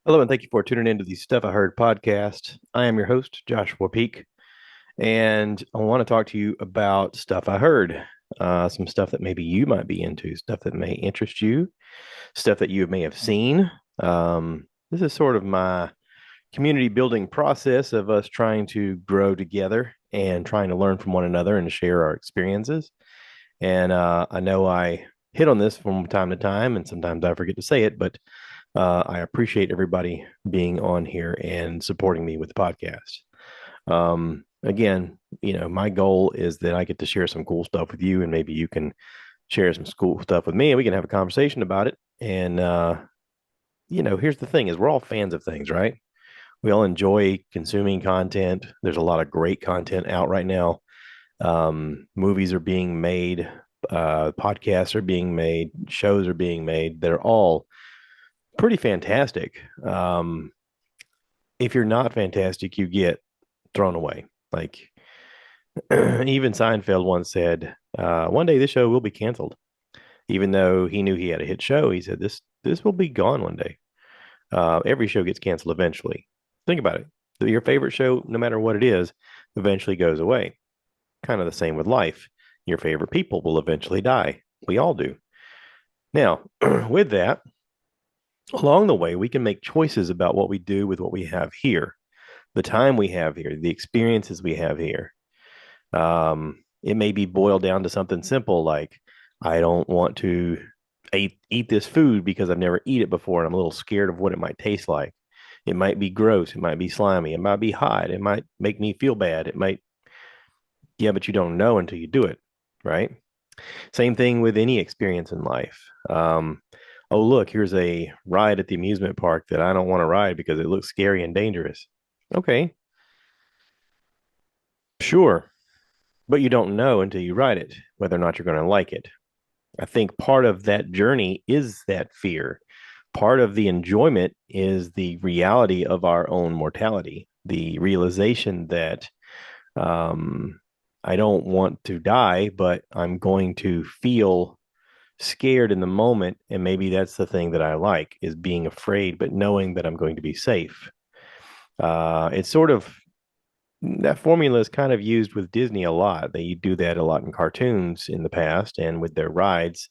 Hello, and thank you for tuning into the Stuff I Heard podcast. I am your host, Joshua Peak, and I want to talk to you about stuff I heard. Some stuff that maybe you might be into, stuff that may interest you, stuff that you may have seen. This is sort of my community building process of us trying to grow together and trying to learn from one another and share our experiences. And I know I hit on this from time to time, and sometimes I forget to say it, but I appreciate everybody being on here and supporting me with the podcast. Again, my goal is that I get to share some cool stuff with you, and maybe you can share some cool stuff with me, and we can have a conversation about it. And here's the thing: is we're all fans of things, right? We all enjoy consuming content. There's a lot of great content out right now. Movies are being made, podcasts are being made, shows are being made. They're all pretty fantastic. If you're not fantastic, you get thrown away. Like even Seinfeld once said, "One day this show will be canceled." Even though he knew he had a hit show, he said, "This will be gone one day." Every show gets canceled eventually. Think about it. Your favorite show, no matter what it is, eventually goes away. Kind of the same with life. Your favorite people will eventually die. We all do. Now, with that, along the way, we can make choices about what we do with what we have here, the time we have here, the experiences we have here. It may be boiled down to something simple like, I don't want to eat this food because I've never eaten it before and I'm a little scared of what it might taste like. It might be gross. It might be slimy. It might be hot. It might make me feel bad. It might, yeah, but you don't know until you do it, right? Same thing with any experience in life. Oh, look, here's a ride at the amusement park that I don't want to ride because it looks scary and dangerous. Okay, sure. But you don't know until you ride it whether or not you're going to like it. I think part of that journey is that fear. Part of the enjoyment is the reality of our own mortality, the realization that I don't want to die, but I'm going to feel scared in the moment. And maybe that's the thing that I like is being afraid, but knowing that I'm going to be safe. It's sort of that formula is kind of used with Disney a lot. They do that a lot in cartoons in the past and with their rides.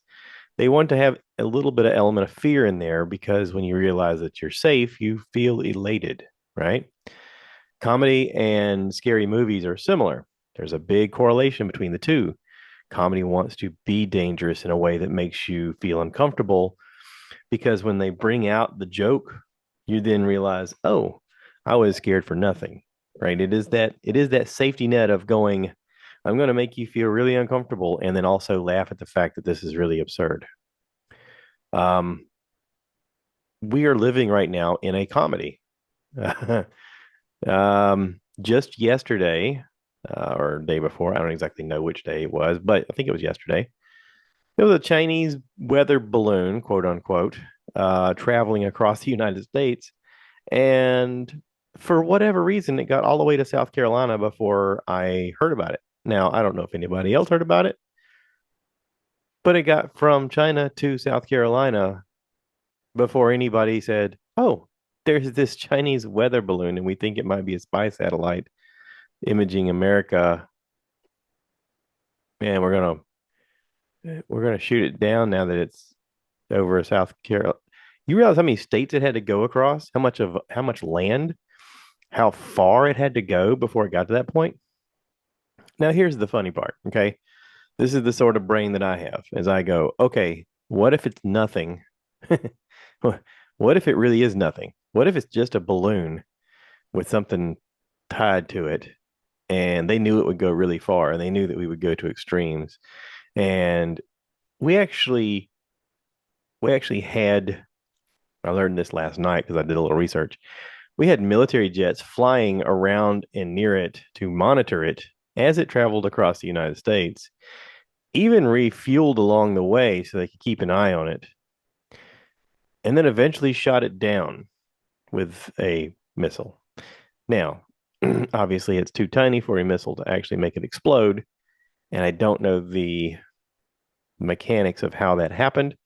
They want to have a little bit of element of fear in there because when you realize that you're safe, you feel elated, right? Comedy and scary movies are similar. There's a big correlation between the two. Comedy wants to be dangerous in a way that makes you feel uncomfortable because when they bring out the joke, you then realize, oh, I was scared for nothing, right? It is that safety net of going, I'm going to make you feel really uncomfortable and then also laugh at the fact that this is really absurd. Um, we are living right now in a comedy. Just yesterday, or day before, I don't exactly know which day it was, but I think it was yesterday. There was a Chinese weather balloon, quote unquote, traveling across the United States. And for whatever reason, it got all the way to South Carolina before I heard about it. Now, I don't know if anybody else heard about it, but it got from China to South Carolina before anybody said, oh, there's this Chinese weather balloon, and we think it might be a spy satellite imaging America. Man, we're gonna shoot it down now that it's over South Carolina. You realize how many states it had to go across? How much land? How far it had to go before it got to that point? Now, here's the funny part, okay? This is the sort of brain that I have as I go, okay, what if it's nothing? What if it really is nothing? What if it's just a balloon with something tied to it and they knew it would go really far and they knew that we would go to extremes and we actually we actually had I learned this last night because I did a little research. We had military jets flying around and near it to monitor it as it traveled across the United States, even refueled along the way so they could keep an eye on it, and then eventually shot it down with a missile. Now, obviously, it's too tiny for a missile to actually make it explode, and I don't know the mechanics of how that happened.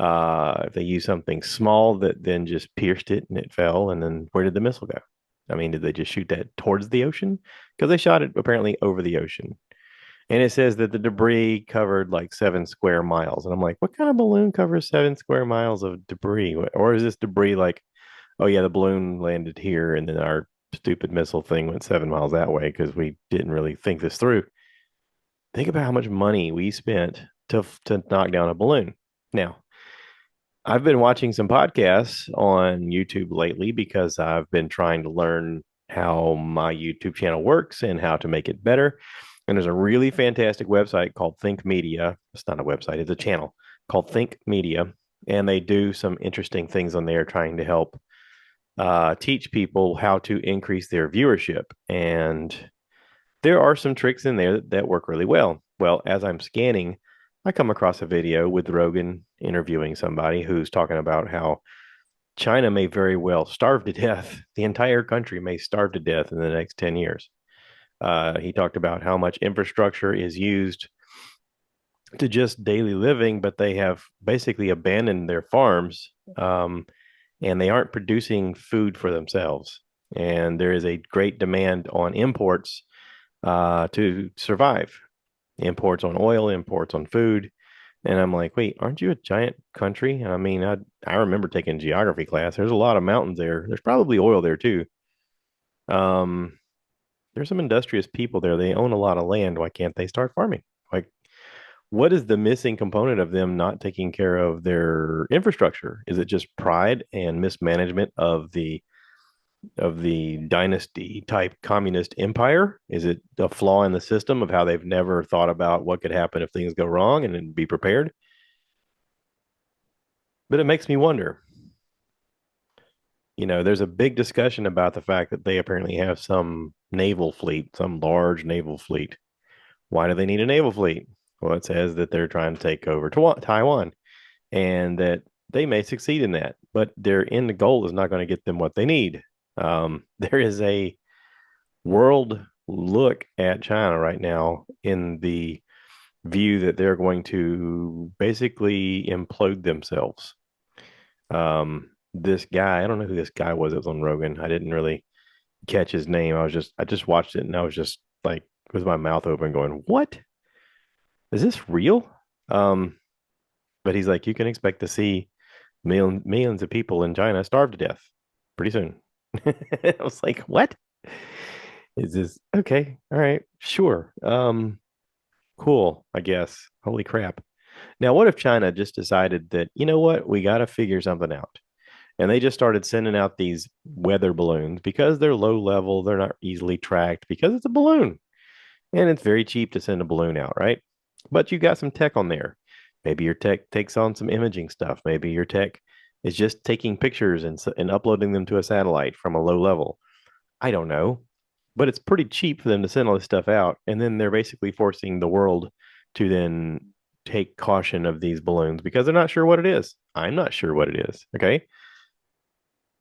If they used something small that then just pierced it and it fell, and then where did the missile go? I mean, did they just shoot that towards the ocean? Because they shot it apparently over the ocean. And it says that the debris covered like 7 square miles. And I'm like, what kind of balloon covers 7 square miles of debris? Or is this debris like, oh, yeah, the balloon landed here and then our stupid missile thing went 7 miles that way because we didn't really think this through? Think about how much money we spent to knock down a balloon. Now, I've been watching some podcasts on YouTube lately because I've been trying to learn how my YouTube channel works and how to make it better. And there's a really fantastic website called Think Media. It's not a website, it's a channel called Think Media. And they do some interesting things on there trying to help teach people how to increase their viewership. And there are some tricks in there that work really well. Well, as I'm scanning, I come across a video with Rogan interviewing somebody who's talking about how China may very well starve to death. The entire country may starve to death in the next 10 years. He talked about how much infrastructure is used to just daily living, but they have basically abandoned their farms, and they aren't producing food for themselves. And there is a great demand on imports to survive. Imports on oil, imports on food. And I'm like, wait, aren't you a giant country? I mean, I remember taking geography class. There's a lot of mountains there. There's probably oil there too. Um, there's some industrious people there. They own a lot of land. Why can't they start farming? Like, what is the missing component of them not taking care of their infrastructure? Is it just pride and mismanagement of the dynasty type communist empire? Is it a flaw in the system of how they've never thought about what could happen if things go wrong and then be prepared? But it makes me wonder. There's a big discussion about the fact that they apparently have some naval fleet, some large naval fleet. Why do they need a naval fleet? Well, it says that they're trying to take over Taiwan and that they may succeed in that, but their end goal is not going to get them what they need. There is a world look at China right now in the view that they're going to basically implode themselves. This guy, I don't know who this guy was that was on Rogan. I didn't really catch his name. I just watched it and I was just like with my mouth open going, "What? Is this real?" Um, but he's like, you can expect to see millions of people in China starve to death pretty soon. I was like, "What? Is this okay? All right, sure. Cool, I guess. Holy crap." Now, what if China just decided that, you know what, we got to figure something out? And they just started sending out these weather balloons because they're low level, they're not easily tracked because it's a balloon and it's very cheap to send a balloon out, right? But you got some tech on there. Maybe your tech takes on some imaging stuff. Maybe your tech is just taking pictures and uploading them to a satellite from a low level. I don't know, but it's pretty cheap for them to send all this stuff out. And then they're basically forcing the world to then take caution of these balloons because they're not sure what it is. I'm not sure what it is. Okay.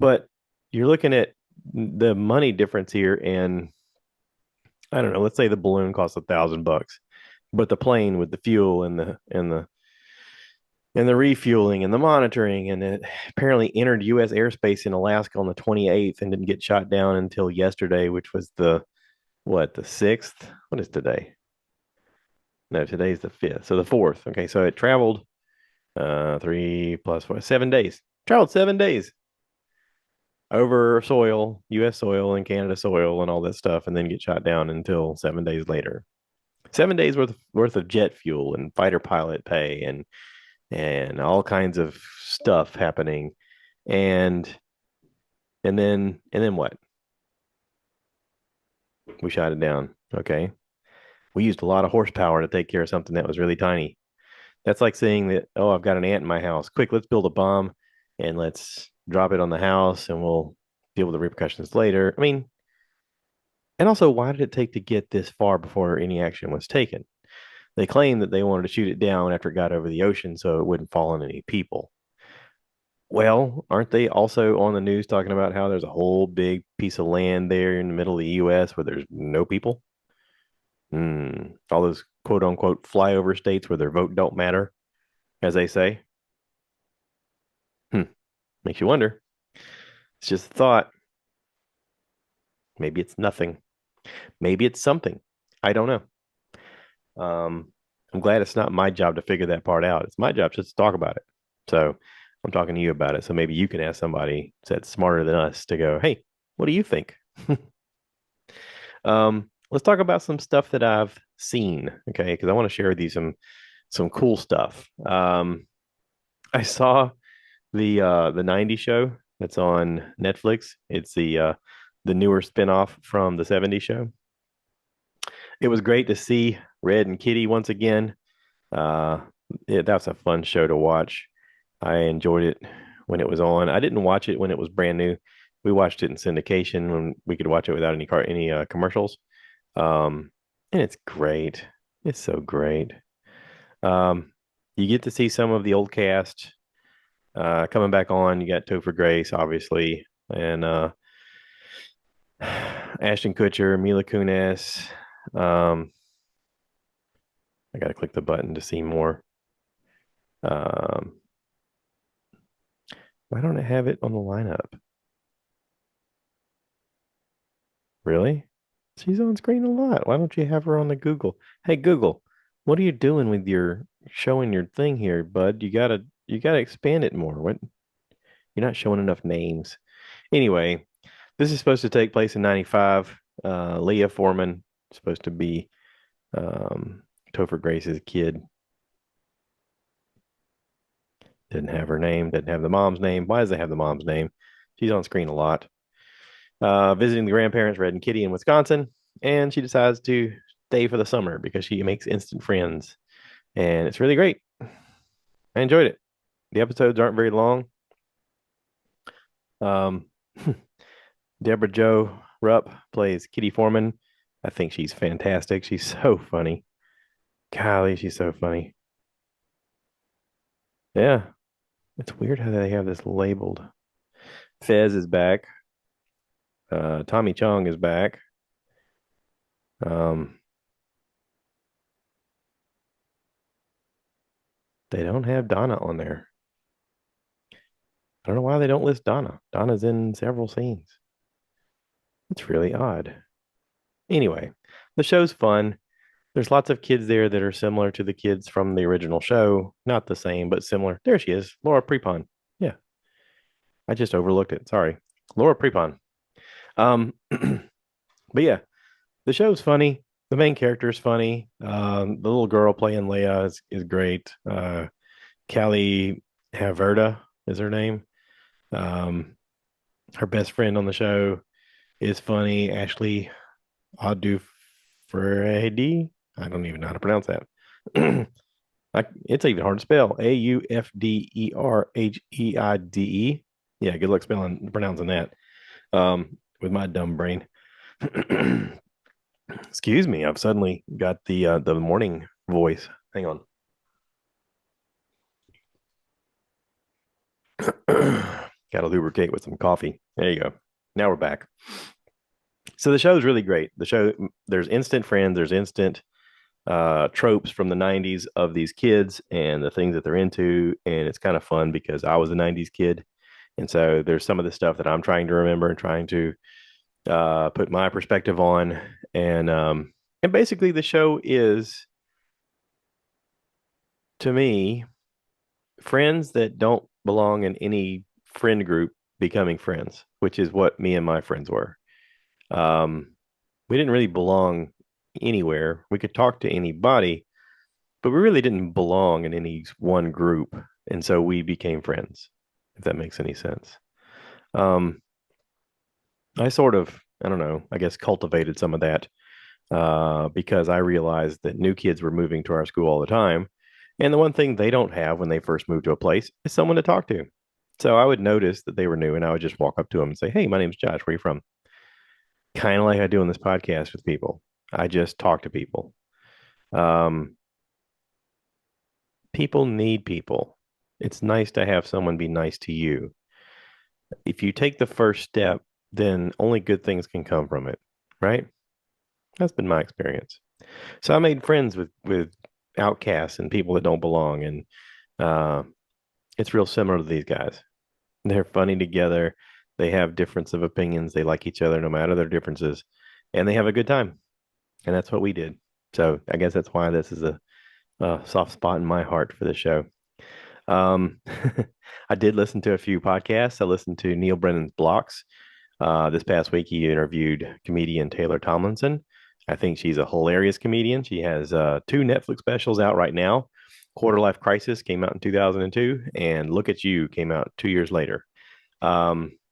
But you're looking at the money difference here. And I don't know, let's say the balloon costs $1,000, but the plane with the fuel and the refueling and the monitoring and it apparently entered US airspace in Alaska on the 28th and didn't get shot down until yesterday, which was the 6th? What is today? No, today's the 5th. So the 4th. Okay, so it traveled 3 plus 4, 7 days. Traveled 7 days over soil, US soil and Canada soil and all that stuff, and then get shot down until 7 days later. 7 days worth of jet fuel and fighter pilot pay and all kinds of stuff happening. And and then what? We shot it down. Okay. We used a lot of horsepower to take care of something that was really tiny. That's like saying that, oh, I've got an ant in my house. Quick, let's build a bomb and let's drop it on the house and we'll deal with the repercussions later. I mean, and also, why did it take to get this far before any action was taken? They claimed that they wanted to shoot it down after it got over the ocean so it wouldn't fall on any people. Well, aren't they also on the news talking about how there's a whole big piece of land there in the middle of the US where there's no people? All those quote unquote flyover states where their vote don't matter, as they say. Makes you wonder. It's just a thought. Maybe it's nothing. Maybe it's something. I don't know. I'm glad it's not my job to figure that part out. It's my job just to talk about it. So I'm talking to you about it. So maybe you can ask somebody that's smarter than us to go, hey, what do you think? Let's talk about some stuff that I've seen. Okay, because I want to share with you some cool stuff. I saw the '90s show that's on Netflix. It's the newer spinoff from the '70s show. It was great to see Red and Kitty once again. Uh, that's a fun show to watch. I enjoyed it when it was on. I didn't watch it when it was brand new. We watched it in syndication when we could watch it without any commercials. Um, and it's great. It's so great. Um, you get to see some of the old cast coming back on. You got Topher Grace, obviously, and Ashton Kutcher, Mila Kunis. Um, I got to click the button to see more. Um, why don't I have it on the lineup? Really? She's on screen a lot. Why don't you have her on the Google? Hey Google, what are you doing with your showing your thing here, bud? You gotta expand it more. What? You're not showing enough names. Anyway, this is supposed to take place in '95. Leah Foreman is supposed to be Topher Grace's kid. Didn't have her name, didn't have the mom's name. Why does it have the mom's name? She's on screen a lot. Visiting the grandparents, Red and Kitty in Wisconsin, and she decides to stay for the summer because she makes instant friends. And it's really great. I enjoyed it. The episodes aren't very long. Um, Deborah Jo Rupp plays Kitty Foreman. I think she's fantastic. She's so funny. Golly, she's so funny. Yeah, it's weird how they have this labeled. Fez is back. Tommy Chong is back. Um, they don't have Donna on there. I don't know why they don't list Donna. Donna's in several scenes. It's really odd. Anyway, the show's fun. There's lots of kids there that are similar to the kids from the original show. Not the same, but similar. There she is, Laura Prepon. Yeah, I just overlooked it. Sorry. Laura Prepon. But yeah, the show's funny. The main character is funny. The little girl playing Leia is great. Callie Haverda is her name. Um, her best friend on the show is funny. Ashley Audufredi. I don't even know how to pronounce that. It's even hard to spell. Aufderheide. Yeah, good luck spelling pronouncing that. With my dumb brain. Excuse me, I've suddenly got the morning voice. Hang on. Got to lubricate with some coffee. There you go. Now we're back. So the show is really great. The show, there's instant friends, there's instant tropes from the '90s of these kids and the things that they're into, and it's kind of fun because I was a '90s kid, and so there's some of the stuff that I'm trying to remember and trying to put my perspective on, and basically the show is to me friends that don't belong in any friend group becoming friends, which is what me and my friends were. Um, we didn't really belong anywhere. We could talk to anybody, but we really didn't belong in any one group. And so we became friends, if that makes any sense. Um, I sort of, I don't know, I guess cultivated some of that because I realized that new kids were moving to our school all the time. And the one thing they don't have when they first move to a place is someone to talk to. So I would notice that they were new and I would just walk up to them and say, hey, my name's Josh. Where are you from? Kind of like I do in this podcast with people. I just talk to people. Um, People need people. It's nice to have someone be nice to you. If you take the first step, then only good things can come from it, right? That's been my experience. So I made friends with outcasts and people that don't belong, and uh, it's real similar to these guys. They're funny together. They have difference of opinions. They like each other no matter their differences, and they have a good time. And that's what we did. So I guess that's why this is a soft spot in my heart for the show. Um, I did listen to a few podcasts. I listened to Neil Brennan's Blocks. This past week, he interviewed comedian Taylor Tomlinson. I think she's a hilarious comedian. She has two Netflix specials out right now. Quarter Life Crisis came out in 2002, and Look at You came out 2 years later.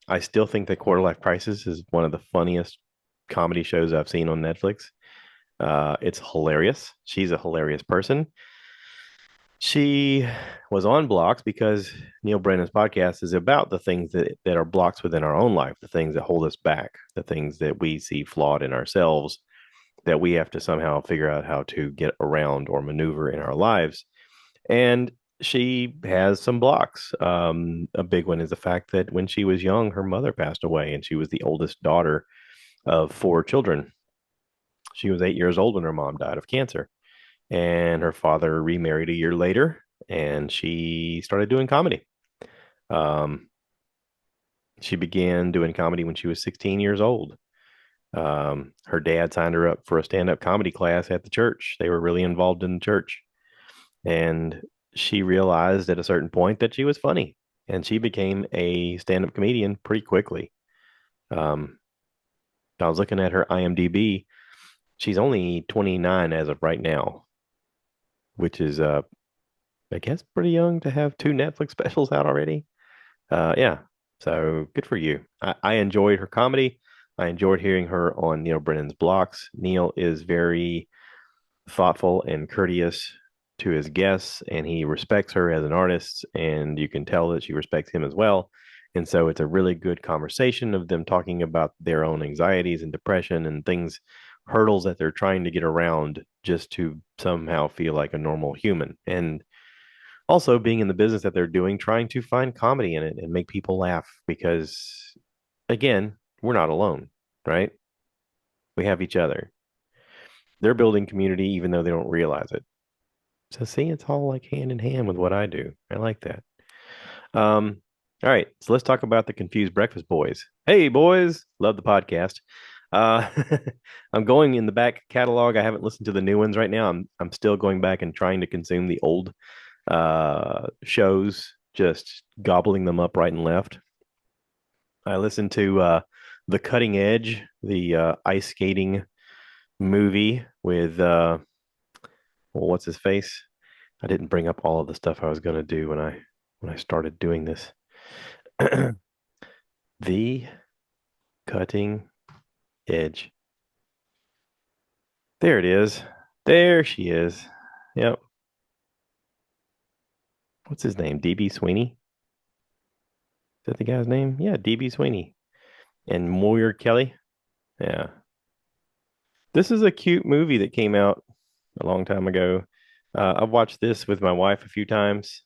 I still think that Quarter Life Crisis is one of the funniest comedy shows I've seen on Netflix. It's hilarious. She's a hilarious person. She was on blocks because Neil Brennan's podcast is about the things that are blocks within our own life, the things that hold us back, the things that we see flawed in ourselves that we have to somehow figure out how to get around or maneuver in our lives. And she has some blocks. A big one is the fact that when she was young, her mother passed away, and she was the oldest daughter of four children. She was 8 years old when her mom died of cancer, and her father remarried a year later, and she started doing comedy. Um, she began doing comedy when she was 16 years old. Her dad signed her up for a stand-up comedy class at the church. They were really involved in the church, and she realized at a certain point that she was funny, and she became a stand-up comedian pretty quickly. Um, I was looking at her IMDb. She's only 29 as of right now, which is I guess pretty young to have two Netflix specials out already. Yeah, so good for you. I enjoyed her comedy. I enjoyed hearing her on Neil Brennan's blocks. Neil is very thoughtful and courteous to his guests, and he respects her as an artist, and you can tell that she respects him as well. And so it's a really good conversation of them talking about their own anxieties and depression and things, hurdles that they're trying to get around just to somehow feel like a normal human. And also being in the business that they're doing, trying to find comedy in it and make people laugh because, again, we're not alone, right? We have each other. They're building community even though they don't realize it. So see, it's all like hand in hand with what I do. I like that. Um, all right, so let's talk about the Confused Breakfast Boys. Hey, boys, love the podcast. Uh, I'm going in the back catalog. I haven't listened to the new ones right now. I'm still going back and trying to consume the old shows, just gobbling them up right and left. I listened to The Cutting Edge, the ice skating movie with well, what's his face? I didn't bring up all of the stuff I was going to do when I started doing this. The Cutting Edge. There it is. There she is. Yep. What's his name? DB Sweeney? Is that the guy's name? Yeah, DB Sweeney. And Moyer Kelly. Yeah. This is a cute movie that came out a long time ago. I've watched this with my wife a few times.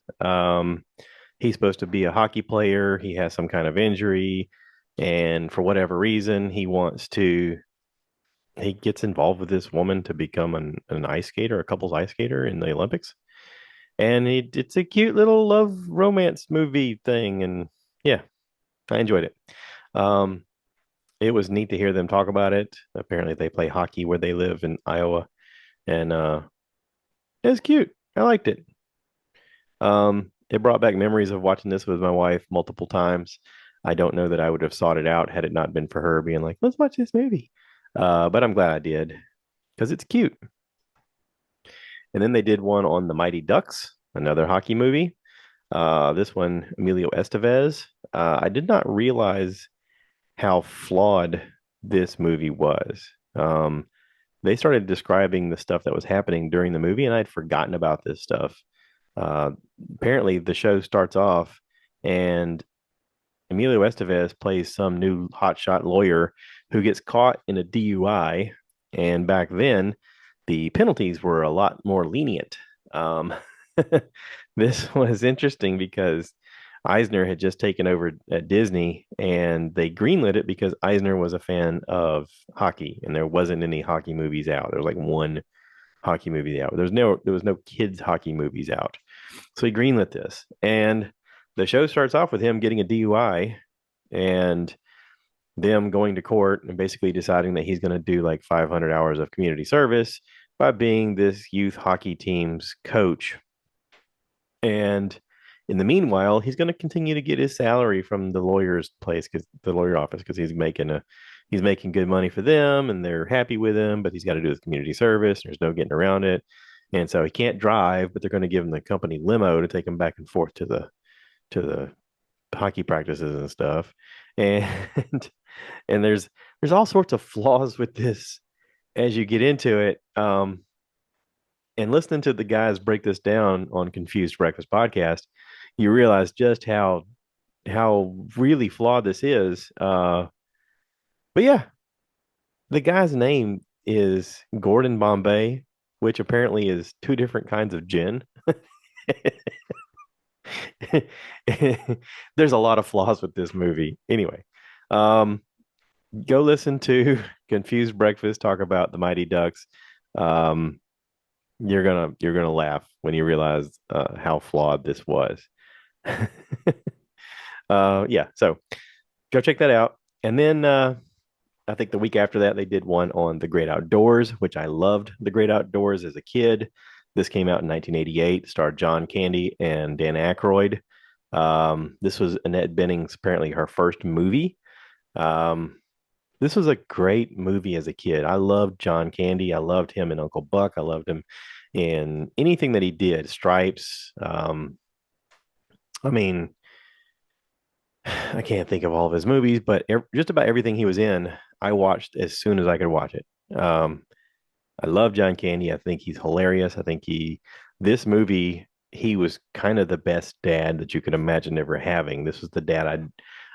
He's supposed to be a hockey player. He has some kind of injury, and for whatever reason, he gets involved with this woman to become an ice skater, a couple's ice skater in the Olympics. And it's a cute little love romance movie thing, and yeah, I enjoyed it. Um, it was neat to hear them talk about it. Apparently, they play hockey where they live in Iowa, and it was cute. I liked it. It brought back memories of watching this with my wife multiple times. I don't know that I would have sought it out had it not been for her being like, let's watch this movie. But I'm glad I did because it's cute. And then they did one on the Mighty Ducks, another hockey movie. This one, Emilio Estevez. I did not realize how flawed this movie was. They started describing the stuff that was happening during the movie, and I'd forgotten about this stuff. Uh, Apparently, the show starts off, and Emilio Estevez plays some new hotshot lawyer who gets caught in a DUI. And back then, the penalties were a lot more lenient. Um, this was interesting because Eisner had just taken over at Disney, and they greenlit it because Eisner was a fan of hockey, and there wasn't any hockey movies out. There was like one hockey movie out. There was no kids hockey movies out. So he greenlit this, and the show starts off with him getting a DUI and them going to court and basically deciding that he's going to do like 500 hours of community service by being this youth hockey team's coach. And in the meanwhile, he's going to continue to get his salary from the lawyer's place, because the lawyer office, because he's making good money for them and they're happy with him, but he's got to do his community service. There's no getting around it. And so he can't drive, but they're going to give him the company limo to take him back and forth to the hockey practices and stuff. And and there's all sorts of flaws with this as you get into it. And listening to the guys break this down on Confused Breakfast podcast, you realize just how really flawed this is. But yeah, the guy's name is Gordon Bombay, which apparently is two different kinds of gin. There's a lot of flaws with this movie. Anyway, um, go listen to Confused Breakfast talk about the Mighty Ducks. Um, you're gonna laugh when you realize how flawed this was. Yeah, so go check that out. And then I think the week after that they did one on The Great Outdoors, which I loved. The Great Outdoors as a kid. This came out in 1988, starred John Candy and Dan Aykroyd. This was Annette Bening's apparently her first movie. Um, this was a great movie as a kid. I loved John Candy. I loved him in Uncle Buck. I loved him in anything that he did. Stripes. I mean, I can't think of all of his movies, but just about everything he was in, I watched as soon as I could watch it. I love John Candy. I think he's hilarious. This movie, he was kind of the best dad that you could imagine ever having. This was the dad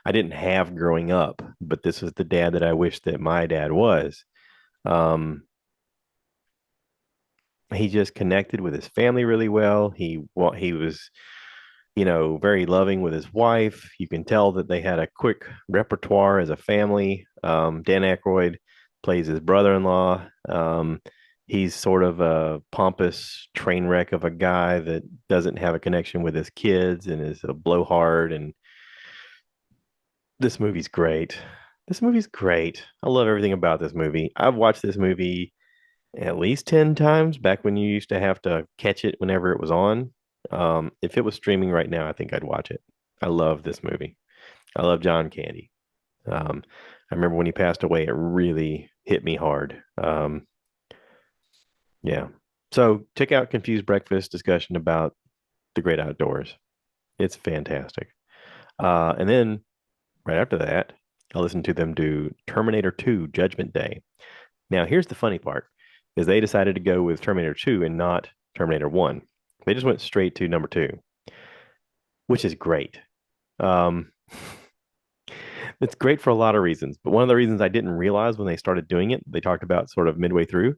I didn't have growing up, but this was the dad that I wish that my dad was. Um, he just connected with his family really well. He was, very loving with his wife. You can tell that they had a quick repertoire as a family. Dan Aykroyd plays his brother-in-law. He's sort of a pompous train wreck of a guy that doesn't have a connection with his kids and is a blowhard. And this movie's great. This movie's great. I love everything about this movie. I've watched this movie at least 10 times back when you used to have to catch it whenever it was on. If it was streaming right now, I think I'd watch it. I love this movie. I love John Candy. I remember when he passed away, it really hit me hard. Yeah. So check out Confused Breakfast discussion about the great outdoors. It's fantastic. And then right after that, I listened to them do Terminator 2 Judgment Day. Now, here's the funny part is they decided to go with Terminator 2 and not Terminator 1. They just went straight to number 2, which is great. Um, it's great for a lot of reasons, but one of the reasons I didn't realize when they started doing it, they talked about sort of midway through,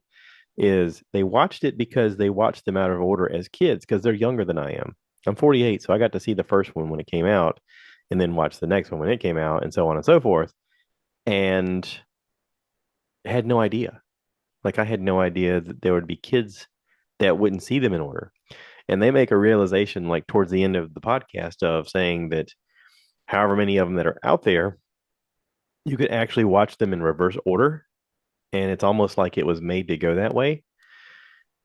is they watched it because they watched them out of order as kids because they're younger than I am. I'm 48, so I got to see the first one when it came out and then watch the next one when it came out and so on and so forth. And had no idea. Like I had no idea that there would be kids that wouldn't see them in order. And they make a realization like towards the end of the podcast of saying that however many of them that are out there, you could actually watch them in reverse order. And it's almost like it was made to go that way.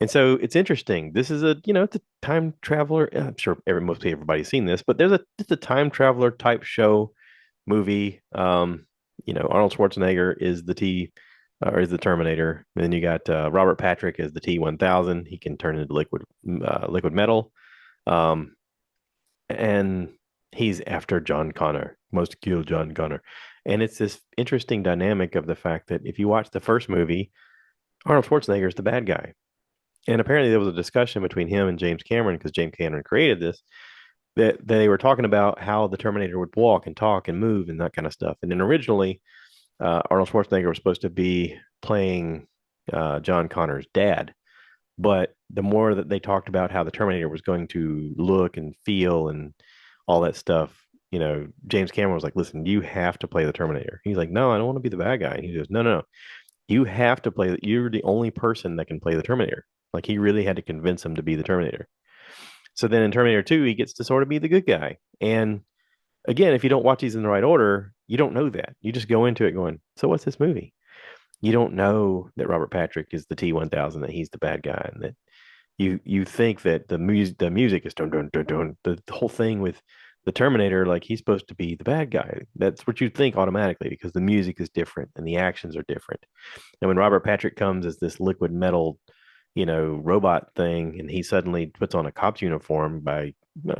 And so it's interesting. This is it's a time traveler. I'm sure everybody's seen this, but it's a time traveler type show movie. Arnold Schwarzenegger is the or is the Terminator. And then you got Robert Patrick as the T-1000. He can turn into liquid metal. Um, and he's after John Connor, must kill John Connor. And it's this interesting dynamic of the fact that if you watch the first movie, Arnold Schwarzenegger is the bad guy. And apparently there was a discussion between him and James Cameron because James Cameron created this that they were talking about how the Terminator would walk and talk and move and that kind of stuff. And then originally, Arnold Schwarzenegger was supposed to be playing John Connor's dad. But the more that they talked about how the Terminator was going to look and feel and all that stuff, James Cameron was like, listen, you have to play the Terminator. He's like, no, I don't want to be the bad guy. And he goes, no, you have to you're the only person that can play the Terminator. Like he really had to convince him to be the Terminator. So then in Terminator 2, he gets to sort of be the good guy. And again, if you don't watch these in the right order, you don't know that. You just go into it going, so what's this movie? You don't know that Robert Patrick is the T-1000, that he's the bad guy, and that you think that the music is dun dun dun dun. The whole thing with the Terminator, like he's supposed to be the bad guy. That's what you think automatically because the music is different and the actions are different. And when Robert Patrick comes as this liquid metal, robot thing, and he suddenly puts on a cop's uniform by uh,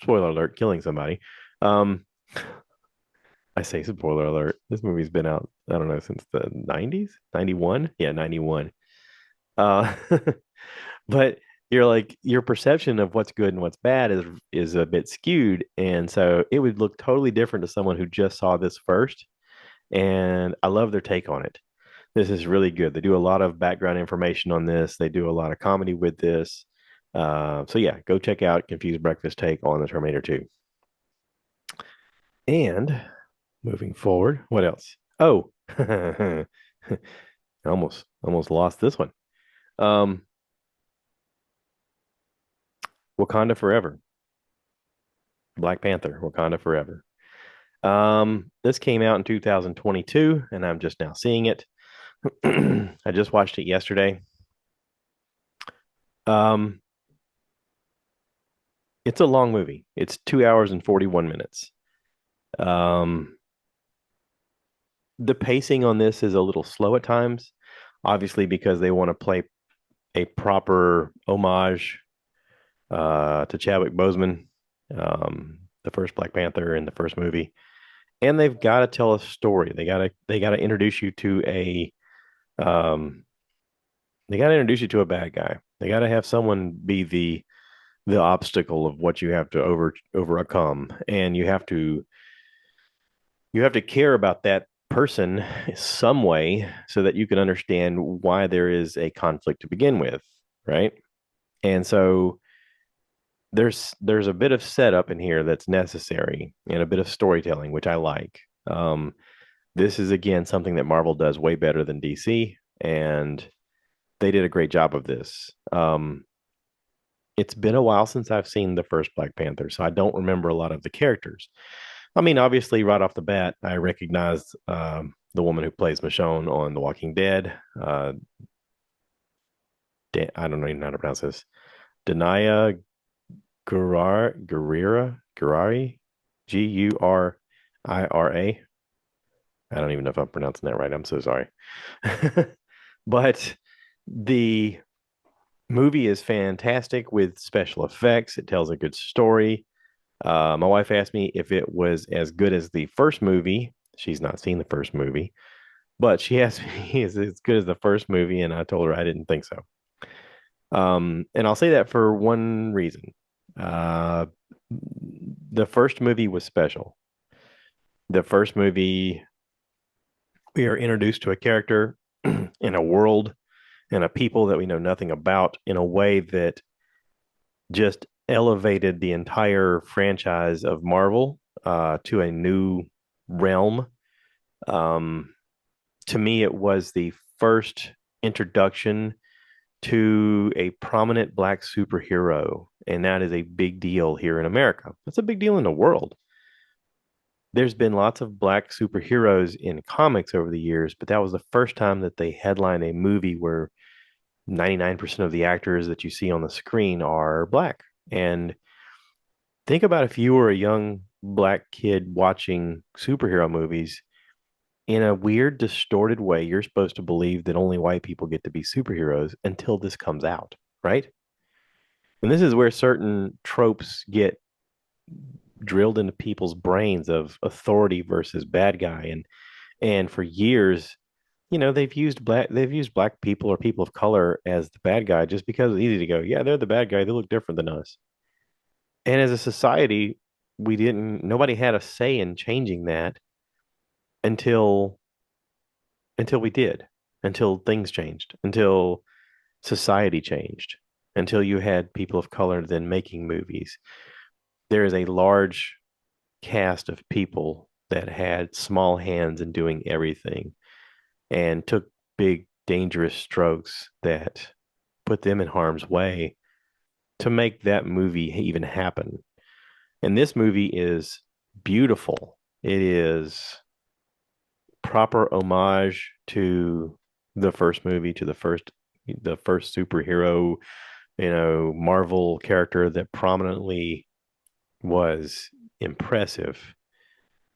spoiler alert, killing somebody. Um, I say spoiler alert. This movie's been out, I don't know, since the 90s, 91. Yeah, 91. Uh, but you're like your perception of what's good and what's bad is a bit skewed, and so it would look totally different to someone who just saw this first. And I love their take on it. This is really good. They do a lot of background information on this. They do a lot of comedy with this. So yeah, go check out Confused Breakfast take on the Terminator 2. And moving forward, what else? Oh, I almost lost this one. Um, Wakanda Forever, Black Panther, Wakanda Forever. This came out in 2022, and I'm just now seeing it. I just watched it yesterday. Um, it's a long movie. It's 2 hours and 41 minutes. Um, the pacing on this is a little slow at times, obviously because they want to play a proper homage to Chadwick Boseman, the first Black Panther in the first movie, and they've got to tell a story. They got to introduce you to a um, they got to introduce you to a bad guy. They got to have someone be the obstacle of what you have to overcome, and you have to care about that person some way so that you can understand why there is a conflict to begin with, right? And so there's a bit of setup in here that's necessary and a bit of storytelling, which I like. This is again something that Marvel does way better than DC, and they did a great job of this. It's been a while since I've seen the first Black Panther, so I don't remember a lot of the characters. I mean, obviously, right off the bat, I recognized the woman who plays Michonne on The Walking Dead. I don't even know how to pronounce this. Denaya Gurari, Gurira. I don't even know if I'm pronouncing that right. I'm so sorry. But the movie is fantastic with special effects. It tells a good story. My wife asked me if it was as good as the first movie. She's not seen the first movie, but she asked me, is it as good as the first movie? And I told her I didn't think so. And I'll say that for one reason. Uh, the first movie was special. The first movie, we are introduced to a character in a world and a people that we know nothing about in a way that just elevated the entire franchise of Marvel to a new realm. Um, to me, it was the first introduction to a prominent black superhero, and that is a big deal here in America. That's a big deal in the world. There's been lots of black superheroes in comics over the years, but that was the first time that they headlined a movie where 99% of the actors that you see on the screen are black. And think about if you were a young black kid watching superhero movies in a weird, distorted way, you're supposed to believe that only white people get to be superheroes until this comes out, right? And this is where certain tropes get drilled into people's brains of authority versus bad guy. And for years, they've used black people or people of color as the bad guy just because it's easy to go, yeah, they're the bad guy. They look different than us. And as a society, nobody had a say in changing that until we did, until things changed, until society changed, until you had people of color then making movies. There is a large cast of people that had small hands in doing everything and took big, dangerous strokes that put them in harm's way to make that movie even happen. And this movie is beautiful. It is proper homage to the first movie, to the first superhero, Marvel character that prominently was impressive.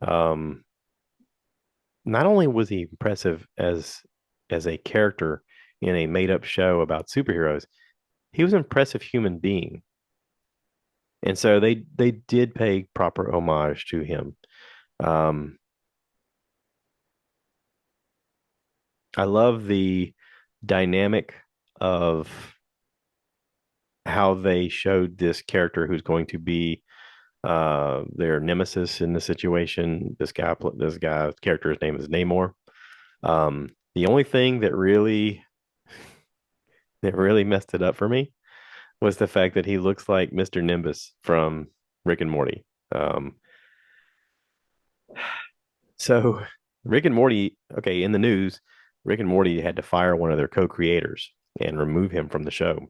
Um, Not only was he impressive as a character in a made up show about superheroes, he was an impressive human being. And so they did pay proper homage to him. Um, I love the dynamic of how they showed this character who's going to be their nemesis in the situation. This guy's character's name is Namor. The only thing that really messed it up for me was the fact that he looks like Mr. Nimbus from Rick and Morty. Um, so Rick and Morty, okay, in the news, Rick and Morty had to fire one of their co-creators and remove him from the show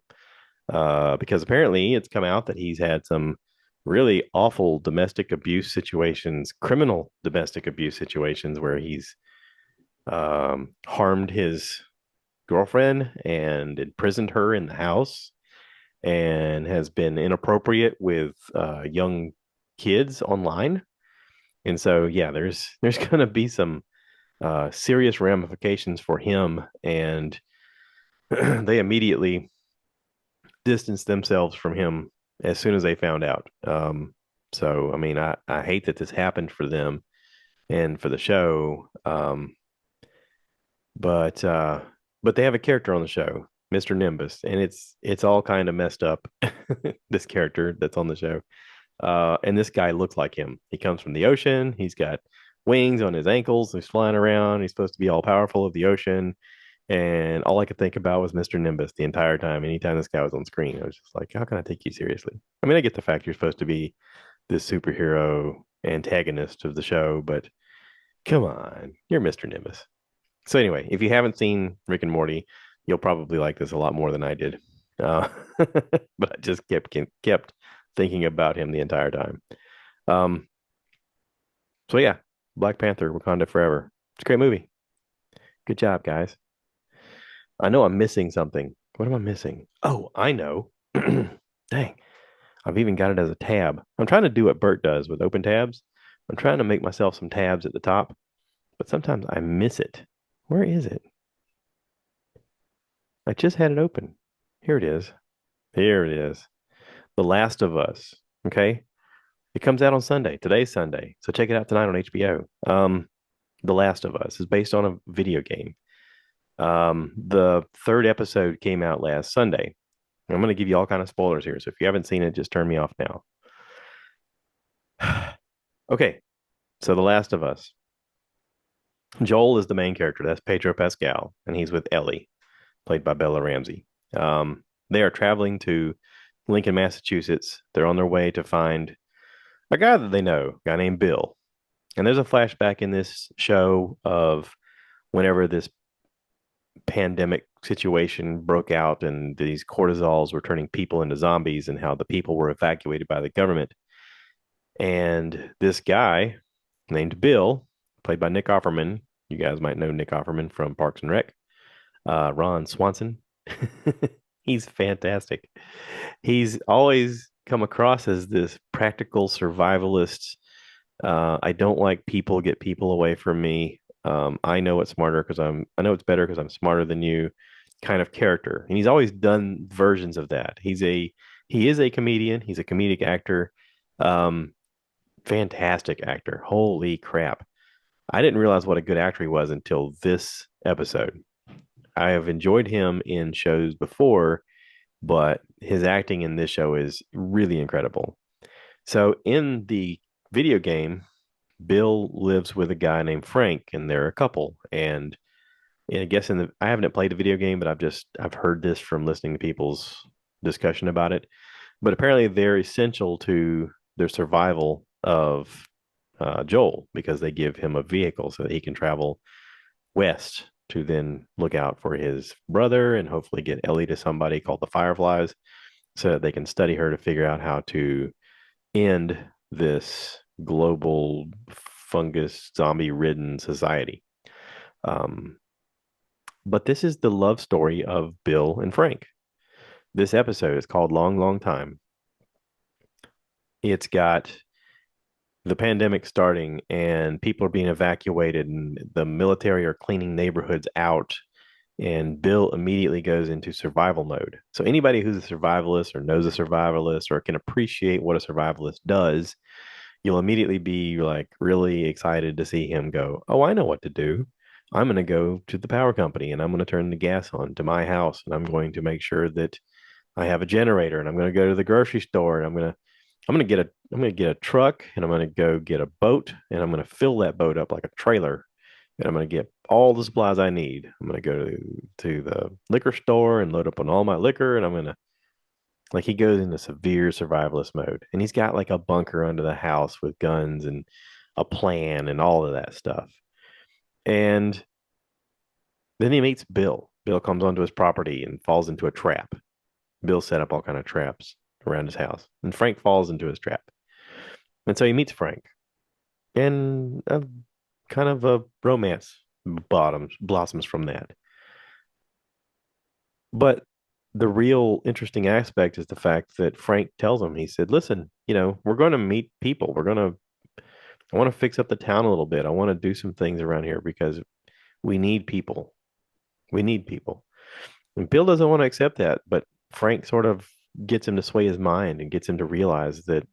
because apparently it's come out that he's had some really awful domestic abuse situations, criminal domestic abuse situations where he's harmed his girlfriend and imprisoned her in the house and has been inappropriate with young kids online. And so, yeah, there's going to be some serious ramifications for him, and they immediately distanced themselves from him as soon as they found out. So, I mean, I hate that this happened for them and for the show, but uh, but they have a character on the show, Mr. Nimbus, and it's all kind of messed up. This character that's on the show. And this guy looks like him. He comes from the ocean. He's got wings on his ankles. He's flying around. He's supposed to be all powerful of the ocean. And all I could think about was Mr. Nimbus the entire time. Anytime this guy was on screen, I was just like, how can I take you seriously? I mean, I get the fact you're supposed to be this superhero antagonist of the show, but come on, you're Mr. Nimbus. So anyway, if you haven't seen Rick and Morty, you'll probably like this a lot more than I did. But I just kept thinking about him the entire time. Um, so yeah, Black Panther, Wakanda Forever. It's a great movie. Good job, guys. I know I'm missing something. What am I missing? Oh, I know. Dang, I've even got it as a tab. I'm trying to do what Bert does with open tabs. I'm trying to make myself some tabs at the top, but sometimes I miss it. Where is it? I just had it open. Here it is. Here it is. The Last of Us. Okay. It comes out on Sunday. Today's Sunday. So check it out tonight on HBO. The Last of Us is based on a video game. The third episode came out last Sunday. I'm going to give you all kind of spoilers here. So if you haven't seen it, just turn me off now. Okay. So The Last of Us. Joel is the main character. That's Pedro Pascal, and he's with Ellie, played by Bella Ramsey. They are traveling to Lincoln, Massachusetts. They're on their way to find a guy that they know, a guy named Bill. And there's a flashback in this show of whenever this pandemic situation broke out and these cortisols were turning people into zombies and how the people were evacuated by the government. And this guy named Bill, played by Nick Offerman, you guys might know Nick Offerman from Parks and Rec, Ron Swanson. He's fantastic. He's always come across as this practical survivalist. I don't like people get people away from me. I know it's smarter because I know it's better because I'm smarter than you kind of character. And he's always done versions of that. He is a comedian. He's a comedic actor. Um, Fantastic actor. Holy crap. I didn't realize what a good actor he was until this episode. I have enjoyed him in shows before, but his acting in this show is really incredible. So in the video game, Bill lives with a guy named Frank, and they're a couple. And I guess I haven't played the video game, but I've heard this from listening to people's discussion about it. But apparently, they're essential to their survival of Joel because they give him a vehicle so that he can travel west to then look out for his brother and hopefully get Ellie to somebody called the Fireflies. so that they can study her to figure out how to end this global fungus zombie ridden society. Um, but this is the love story of Bill and Frank. This episode is called Long, Long Time. It's got the pandemic starting and people are being evacuated and the military are cleaning neighborhoods out, and Bill immediately goes into survival mode. So anybody who's a survivalist or knows a survivalist or can appreciate what a survivalist does, you'll immediately be like really excited to see him go, "Oh, I know what to do. I'm going to go to the power company and I'm going to turn the gas on to my house and I'm going to make sure that I have a generator and I'm going to go to the grocery store and I'm going to get a truck and I'm going to go get a boat and I'm going to fill that boat up like a trailer and I'm going to get all the supplies I need. I'm going to go to the liquor store and load up on all my liquor and I'm going to like he goes into severe survivalist mode and he's got like a bunker under the house with guns and a plan and all of that stuff. And then he meets Bill. Bill comes onto his property and falls into a trap. Bill set up all kind of traps around his house, and Frank falls into his trap. And so he meets Frank, and a kind of a romance bottoms blossoms from that. But the real interesting aspect is the fact that Frank tells him, he said, "Listen, we're going to meet people. I want to fix up the town a little bit. I want to do some things around here because we need people. We need people." And Bill doesn't want to accept that, but Frank sort of gets him to sway his mind and gets him to realize that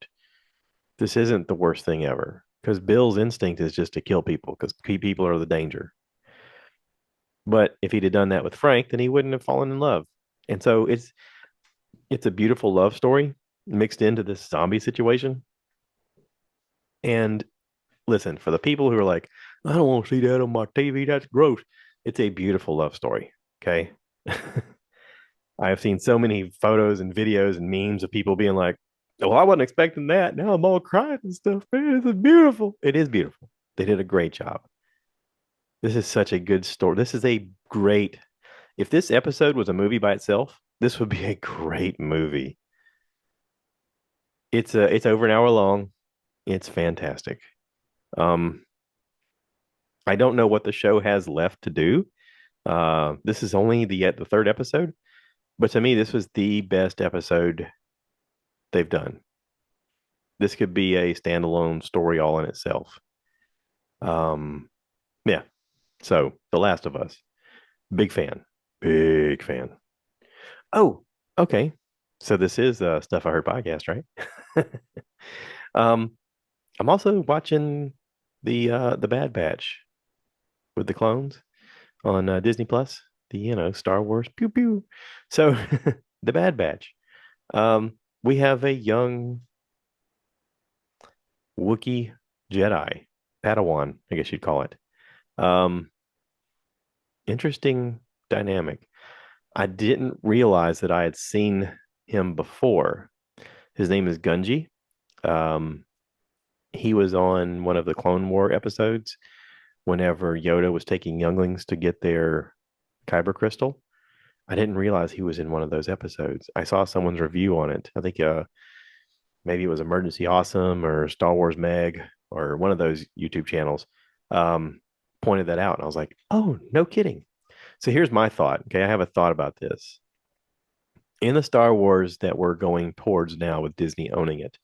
this isn't the worst thing ever. Because Bill's instinct is just to kill people because people are the danger. But if he'd have done that with Frank, then he wouldn't have fallen in love. And so it's a beautiful love story mixed into this zombie situation. And listen, for the people who are like, "I don't want to see that on my TV, that's gross." It's a beautiful love story. Okay. I have seen so many photos and videos and memes of people being like, "Well, I wasn't expecting that. Now I'm all crying and stuff. Man, this is beautiful." It is beautiful. They did a great job. This is such a good story. This is a great, if this episode was a movie by itself, this would be a great movie. It's over an hour long. It's fantastic. Um, I don't know what the show has left to do. This is only the third episode, but to me, this was the best episode they've done. This could be a standalone story all in itself. Um, yeah. So, The Last of Us, big fan, big fan. Oh, okay. So this is Stuff I Heard podcast, right? um, I'm also watching the Bad Batch with the clones on Disney Plus. The Star Wars pew pew. So the Bad Batch. We have a young Wookiee Jedi Padawan, I guess you'd call it. Um, Interesting dynamic. I didn't realize that I had seen him before. His name is Gunji. Um, he was on one of the Clone War episodes whenever Yoda was taking younglings to get their kyber crystal. I didn't realize he was in one of those episodes. I saw someone's review on it. I think maybe it was Emergency Awesome or Star Wars Meg or one of those YouTube channels pointed that out. And I was like, "Oh, no kidding." So here's my thought. Okay, I have a thought about this. In the Star Wars that we're going towards now with Disney owning it,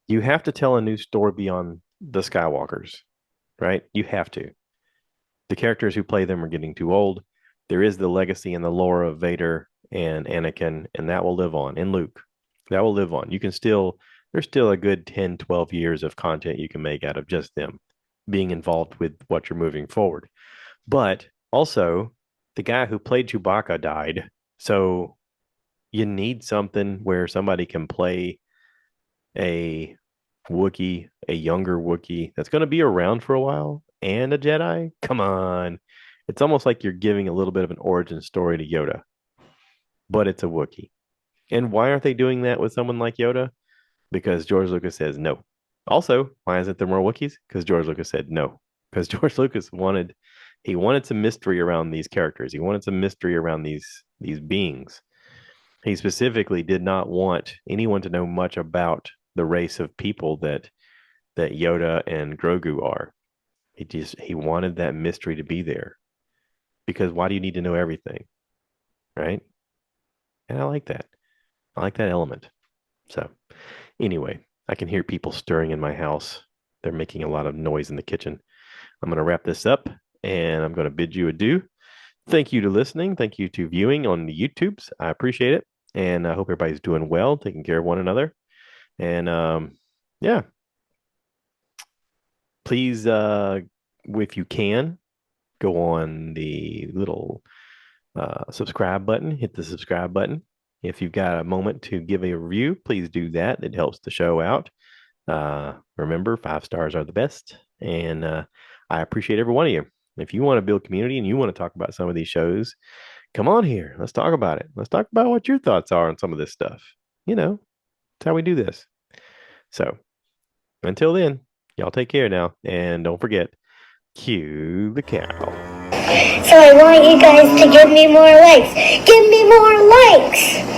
you have to tell a new story beyond the Skywalkers, right? You have to. The characters who play them are getting too old. There is the legacy and the lore of Vader and Anakin, and that will live on, and Luke. That will live on. There's still a good 10, 12 years of content you can make out of just them being involved with what you're moving forward. But also, the guy who played Chewbacca died. So you need something where somebody can play a Wookiee, a younger Wookiee that's going to be around for a while and a Jedi. Come on. It's almost like you're giving a little bit of an origin story to Yoda, but it's a Wookiee. And why aren't they doing that with someone like Yoda? Because George Lucas says no. Also, why isn't there more Wookiees? Because George Lucas said no. Because George Lucas wanted some mystery around these characters. He wanted some mystery around these beings. He specifically did not want anyone to know much about the race of people that Yoda and Grogu are. He wanted that mystery to be there because why do you need to know everything, right? And I like that. I like that element. So, anyway, I can hear people stirring in my house. They're making a lot of noise in the kitchen. I'm going to wrap this up and I'm going to bid you adieu. Thank you to listening. Thank you to viewing on the YouTubes. I appreciate it. And I hope everybody's doing well, taking care of one another. And yeah, please, if you can, go on the little subscribe button, hit the subscribe button. If you've got a moment to give a review, please do that. It helps the show out. Remember, 5 stars are the best. And I appreciate every one of you. If you want to build community and you want to talk about some of these shows, come on here. Let's talk about it. Let's talk about what your thoughts are on some of this stuff. That's how we do this. So until then, y'all take care now. And don't forget, cue the cow. So I want you guys to give me more likes. Give me more likes!